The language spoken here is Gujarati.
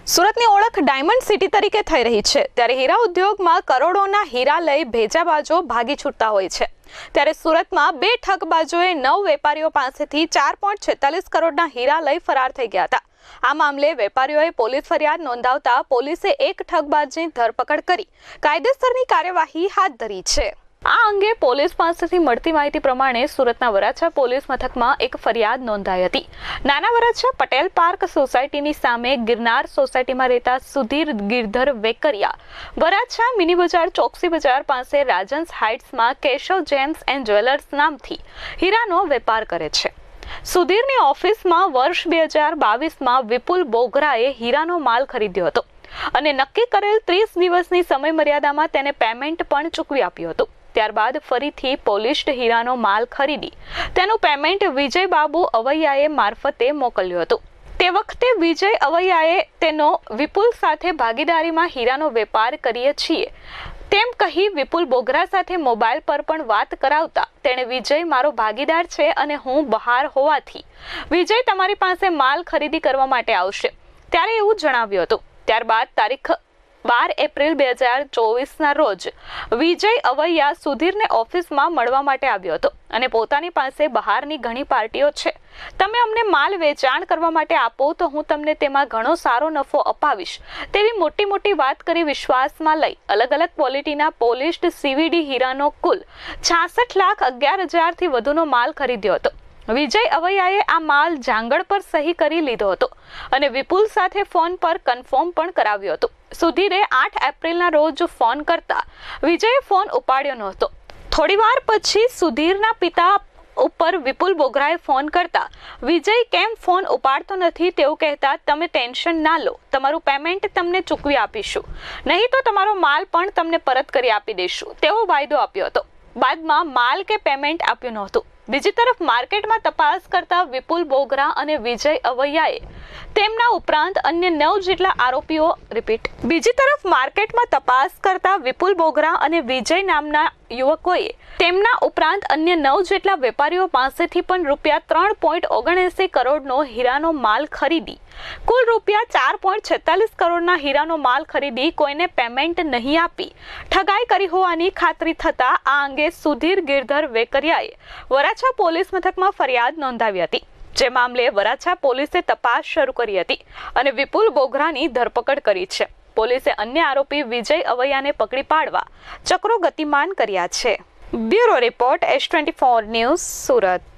સુરતની ઓળખ ડાયમંડ સિટી તરીકે થઈ રહી છે, ત્યારે હીરા ઉદ્યોગમાં કરોડોના હીરા લઈ ભેજાબાજો ભાગી છૂટતા હોય છે। ત્યારે સુરતમાં બે ઠગબાજોએ 9 વેપારીઓ પાસેથી 4.46 કરોડના હીરા લઈ ફરાર થઈ ગયા હતા। આ મામલે વેપારીઓએ પોલીસ ફરિયાદ નોંધાવતા પોલીસે એક ઠગબાજની ધરપકડ કરી કાયદેસરની કાર્યવાહી હાથ ધરી છે। આ અંગે પોલીસ પાસેથી મળતી માહિતી પ્રમાણે સુરતના વરાછા પોલીસ મથકમાં એક ફરિયાદ નોંધાઈ હતી। નાના વરાછા પટેલ પાર્ક સોસાયટીની સામે ગિરનાર સોસાયટીમાં રહેતા સુધીર ગિરધર વેકરિયા વરાછા મિની બજાર ચોકસી બજાર પાસે Rajhans હાઇટ્સમાં Keshav gems and jewellers નામથી હીરાનો વેપાર કરે છે। સુધીરની ઓફિસમાં વર્ષ 2022માં વિપુલ બોગરાએ હીરાનો માલ ખરીદ્યો હતો અને નક્કી કરેલ 30 દિવસની સમયમર્યાદામાં તેને પેમેન્ટ પણ ચૂકવી આપ્યું હતું। ત્યારબાદ ફરીથી પોલિશ્ડ હીરાનો માલ ખરીદી તેનું પેમેન્ટ વિજય બાબુ અવૈયાએ મારફતે મોકલ્યું હતું। તે વખતે વિજય અવૈયાએ તેનો વિપુલ સાથે ભાગીદારીમાં હીરાનો વેપાર કરીએ છીએ તેમ કહી વિપુલ બોગરા સાથે મોબાઈલ પર પણ વાત કરાવતા તેણે વિજય મારો ભાગીદાર છે અને હું બહાર હોવાથી વિજય તમારી પાસે માલ ખરીદી કરવા માટે આવશે ત્યારે એવું જણાવ્યું હતું। ત્યારબાદ તારીખ 12 એપ્રિલ 2024ના રોજ વિજય અવૈયા સુધીરને ઓફિસમાં મળવા માટે આવ્યો હતો અને પોતાની પાસે બહારની ઘણી પાર્ટીઓ છે, તમે અમને માલ વેચાણ કરવા માટે આપો તો હું તમને તેમાં ઘણો સારો નફો અપાવીશ તેવી મોટી વાત કરી વિશ્વાસમાં લઈ અલગ ક્વોલિટીના પોલિશ્ડ સીવીડી હીરાનો કુલ 66,11,000 થી વધુનો માલ ખરીદ્યો હતો। વિજય અવૈયાએ આ માલ જાંગળ પર સહી કરી લીધો હતો અને વિપુલ સાથે ફોન પર કન્ફર્મ પણ કરાવ્યો હતો। સુધીરે 8 એપ્રિલના રોજ ફોન કરતા વિજયે ફોન ઉપાડ્યો નહોતો। થોડીવાર પછી સુધીરના પિતા ઉપર વિપુલ બોગરાએ ફોન કરતા વિજય કેમ ફોન ઉપાડતો નથી તેવું કહેતા તમે ટેન્શન ના લો, તમારું પેમેન્ટ તમને ચૂકવી આપીશું, નહીં તો તમારો માલ પણ તમને પરત કરી આપી દઈશું તેવો વાયદો આપ્યો હતો। બાદમાં માલ કે પેમેન્ટ આપ્યું નહોતું। બીજી તરફ માર્કેટમાં તપાસ કરતા વિપુલ બોગરા અને વિજય અવૈયાએ તેમના ઉપરાંત અન્ય 9 જેટલા આરોપીઓ બીજી તરફ માર્કેટમાં તપાસ કરતા વિપુલ બોગરા અને વિજય નામના યુવકોએ તેમના ઉપરાંત અન્ય 9 જેટલા વેપારીઓ પાસેથી પણ ₹3.79 કરોડનો હીરાનો માલ ખરીદી કુલ ₹4.46 કરોડના હીરાનો માલ ખરીદી કોઈને પેમેન્ટ નહીં આપી ઠગાઈ કરી હોવાની ખાતરી થતા આ અંગે સુધીર ગિરધર વેકરિયાએ વરાછા પોલીસ મથકમાં ફરિયાદ નોંધાવી હતી, જે મામલે વરાછા પોલીસે તપાસ શરૂ કરી હતી અને વિપુલ બોગરાની ધરપકડ કરી છે। પોલીસે અન્ય આરોપી વિજય અવૈયાને પકડી પાડવા ચક્રો ગતિમાન કર્યા છે। Bureau report S24 news Surat.